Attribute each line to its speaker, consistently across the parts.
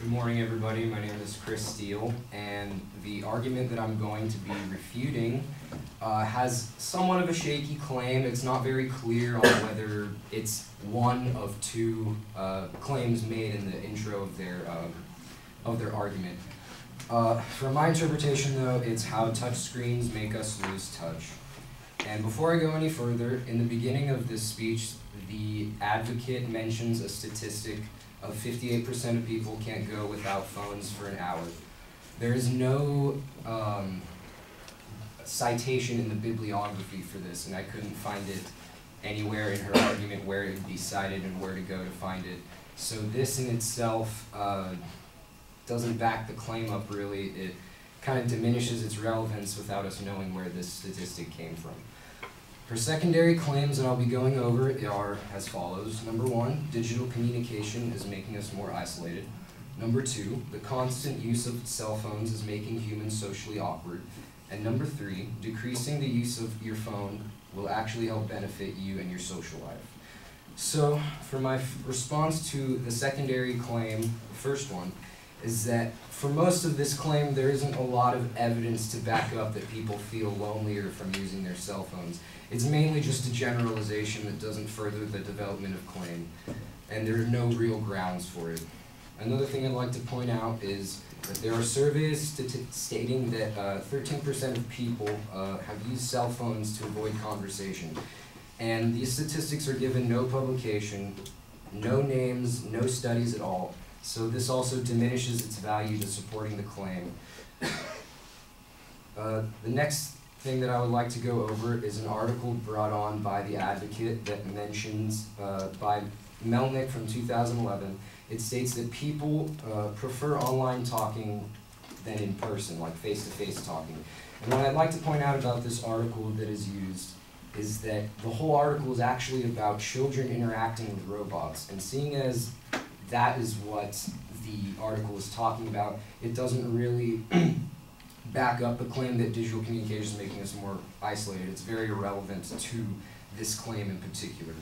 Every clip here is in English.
Speaker 1: Good morning, everybody. My name is Chris Steele, and the argument that I'm going to be refuting has somewhat of a shaky claim. It's not very clear on whether it's one of two claims made in the intro of their argument. From my interpretation, though, it's how touchscreens make us lose touch. And before I go any further, in the beginning of this speech, the advocate mentions a statistic of 58% of people can't go without phones for an hour. There is no citation in the bibliography for this, and I couldn't find it anywhere in her argument where it would be cited and where to go to find it. So this in itself doesn't back the claim up really. It kind of diminishes its relevance without us knowing where this statistic came from. Her secondary claims that I'll be going over are as follows. Number one, digital communication is making us more isolated. Number two, the constant use of cell phones is making humans socially awkward. And number three, decreasing the use of your phone will actually help benefit you and your social life. So, for my response to the secondary claim, the first one, is that for most of this claim, there isn't a lot of evidence to back up that people feel lonelier from using their cell phones. It's mainly just a generalization that doesn't further the development of claim, and there are no real grounds for it. Another thing I'd like to point out is that there are surveys stating that 13% of people have used cell phones to avoid conversation. And these statistics are given no publication, no names, no studies at all. So this also diminishes its value to supporting the claim. The next thing that I would like to go over is an article brought on by the advocate that mentions by Melnick from 2011. It states that people prefer online talking than in person, like face-to-face talking. And what I'd like to point out about this article that is used is that the whole article is actually about children interacting with robots. And seeing as that is what the article is talking about, it doesn't really back up the claim that digital communication is making us more isolated. It's very irrelevant to this claim in particular.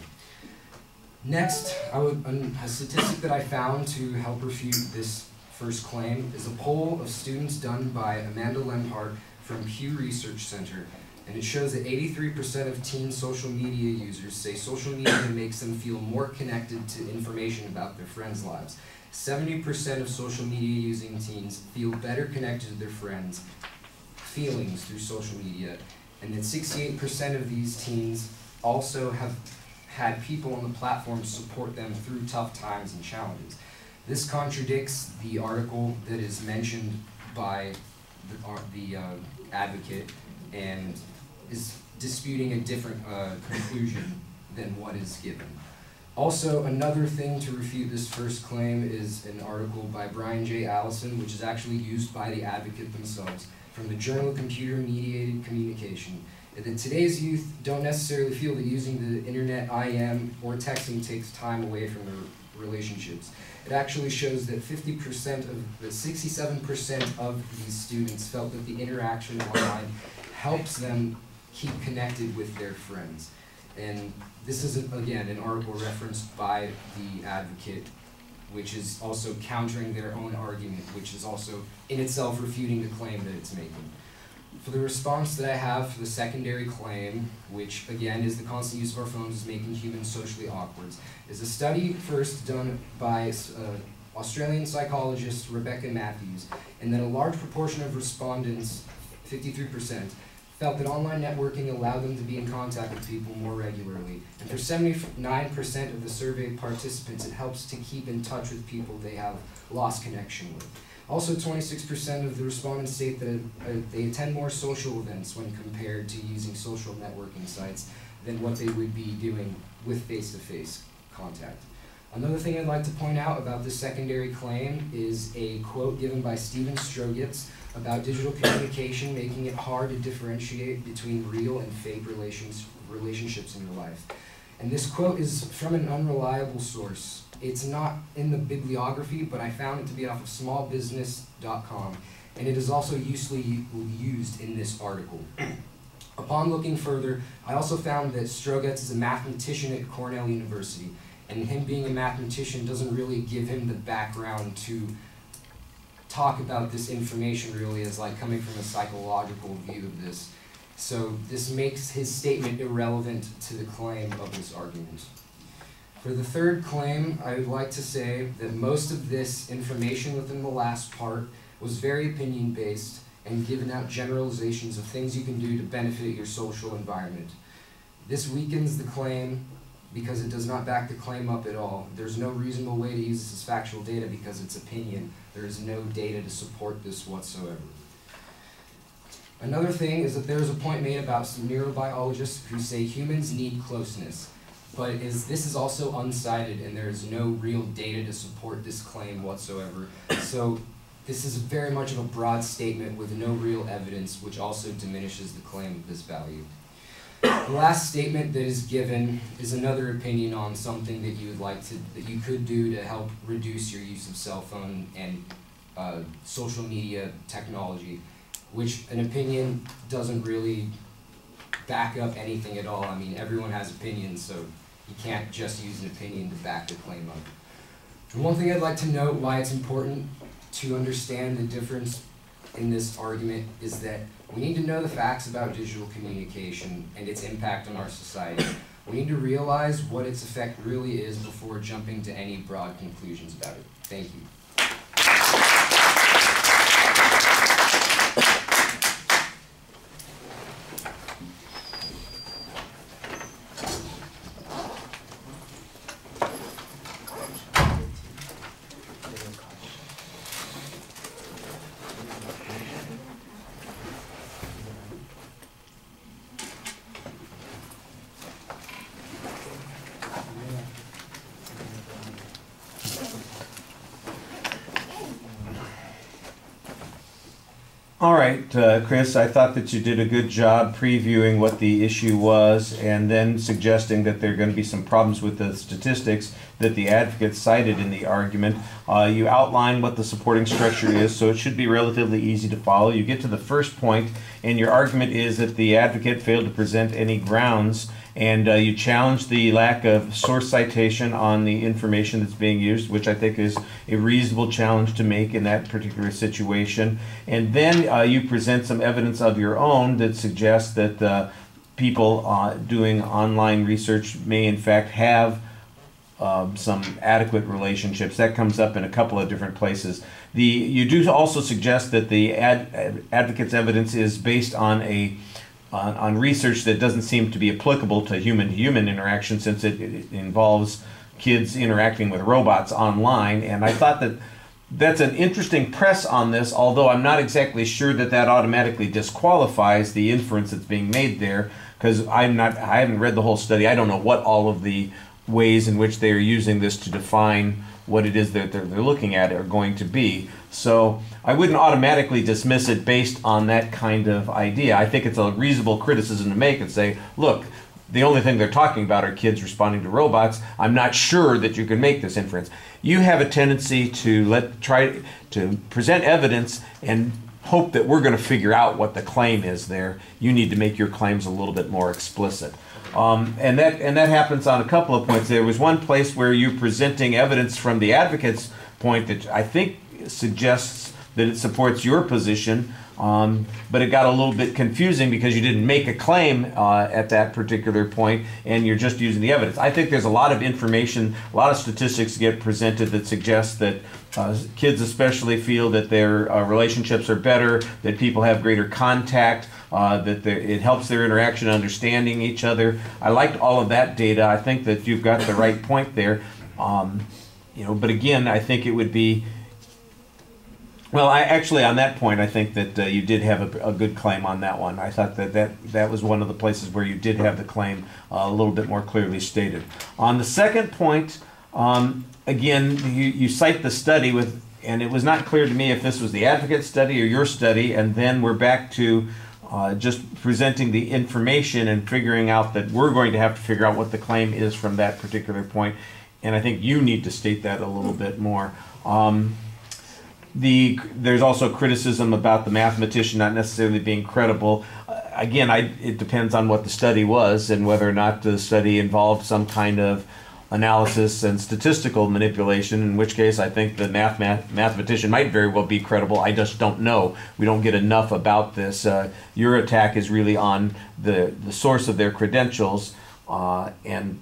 Speaker 1: Next, a statistic that I found to help refute this first claim is a poll of students done by Amanda Lemhart from Pew Research Center. And it shows that 83% of teen social media users say social media makes them feel more connected to information about their friends' lives. 70% of social media using teens feel better connected to their friends' feelings through social media. And that 68% of these teens also have had people on the platform support them through tough times and challenges. This contradicts the article that is mentioned by the advocate and is disputing a different conclusion than what is given. Also, another thing to refute this first claim is an article by Brian J. Allison, which is actually used by the advocate themselves, from the Journal of Computer-Mediated Communication. That today's youth don't necessarily feel that using the internet, IM, or texting takes time away from their relationships. It actually shows that 67% of these students felt that the interaction online helps them keep connected with their friends. And this is, again, an article referenced by the advocate, which is also countering their own argument, which is also in itself refuting the claim that it's making. For the response that I have for the secondary claim, which again is the constant use of our phones is making humans socially awkward, is a study first done by Australian psychologist Rebecca Matthews, and that a large proportion of respondents, 53%, felt that online networking allowed them to be in contact with people more regularly. And for 79% of the survey participants, it helps to keep in touch with people they have lost connection with. Also, 26% of the respondents state that they attend more social events when compared to using social networking sites than what they would be doing with face-to-face contact. Another thing I'd like to point out about this secondary claim is a quote given by Steven Strogatz about digital communication making it hard to differentiate between real and fake relationships in your life. And this quote is from an unreliable source. It's not in the bibliography, but I found it to be off of smallbusiness.com, and it is also usefully used in this article. Upon looking further, I also found that Strogatz is a mathematician at Cornell University, and him being a mathematician doesn't really give him the background to talk about this information really as like coming from a psychological view of this. So this makes his statement irrelevant to the claim of this argument. For the third claim, I would like to say that most of this information within the last part was very opinion-based and given out generalizations of things you can do to benefit your social environment. This weakens the claim because it does not back the claim up at all. There's no reasonable way to use this as factual data because it's opinion. There is no data to support this whatsoever. Another thing is that there's a point made about some neurobiologists who say humans need closeness, but this is also unsighted and there is no real data to support this claim whatsoever. So this is very much of a broad statement with no real evidence, which also diminishes the claim of this value. The last statement that is given is another opinion on something that you would like to, that you could do to help reduce your use of cell phone and social media technology, which an opinion doesn't really back up anything at all. I mean, everyone has opinions, so you can't just use an opinion to back the claim up. And one thing I'd like to note why it's important to understand the difference in this argument is that we need to know the facts about digital communication and its impact on our society. We need to realize what its effect really is before jumping to any broad conclusions about it. Thank you.
Speaker 2: All right, Chris, I thought that you did a good job previewing what the issue was and then suggesting that there are going to be some problems with the statistics that the advocates cited in the argument. You outline what the supporting structure is, so it should be relatively easy to follow. You get to the first point, and your argument is that the advocate failed to present any grounds, and you challenge the lack of source citation on the information that's being used, which I think is a reasonable challenge to make in that particular situation. And then you present some evidence of your own that suggests that people doing online research may in fact have some adequate relationships. That comes up in a couple of different places. You do also suggest that the advocate's evidence is based on on research that doesn't seem to be applicable to human-to-human interaction, since it involves kids interacting with robots online. And I thought that that's an interesting press on this, although I'm not exactly sure that that automatically disqualifies the inference that's being made there, because I haven't read the whole study. I don't know what all of the ways in which they are using this to define what it is that they're looking at are going to be. So I wouldn't automatically dismiss it based on that kind of idea. I think it's a reasonable criticism to make and say, look, the only thing they're talking about are kids responding to robots. I'm not sure that you can make this inference. You have a tendency to try to present evidence and hope that we're going to figure out what the claim is there. You need to make your claims a little bit more explicit. And that happens on a couple of points. There was one place where you're presenting evidence from the advocate's point that I think suggests that it supports your position, but it got a little bit confusing because you didn't make a claim at that particular point and you're just using the evidence. I think there's a lot of information, a lot of statistics get presented that suggest that kids especially feel that their relationships are better, that people have greater contact, that it helps their interaction, understanding each other. I liked all of that data. I think that you've got the right point there. But again, I think it would be, well, actually on that point, I think that you did have a good claim on that one. I thought that was one of the places where you did have the claim a little bit more clearly stated. On the second point, again, you cite the study and it was not clear to me if this was the advocate's study or your study, and then we're back to just presenting the information and figuring out that we're going to have to figure out what the claim is from that particular point. And I think you need to state that a little bit more. There's also criticism about the mathematician not necessarily being credible. Again, it depends on what the study was and whether or not the study involved some kind of analysis and statistical manipulation, in which case I think the mathematician might very well be credible. I just don't know. We don't get enough about this. Your attack is really on the source of their credentials, and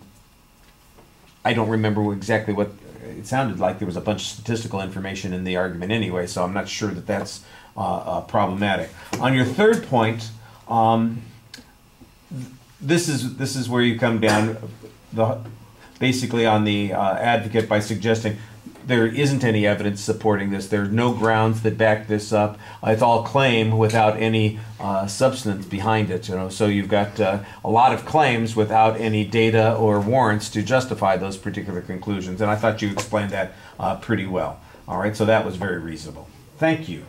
Speaker 2: I don't remember exactly what it sounded like. There was a bunch of statistical information in the argument anyway, so I'm not sure that that's problematic. On your third point, this is where you come down basically on the advocate by suggesting there isn't any evidence supporting this. There are no grounds that back this up. It's all claim without any substance behind it. So you've got a lot of claims without any data or warrants to justify those particular conclusions. And I thought you explained that pretty well. All right, so that was very reasonable. Thank you.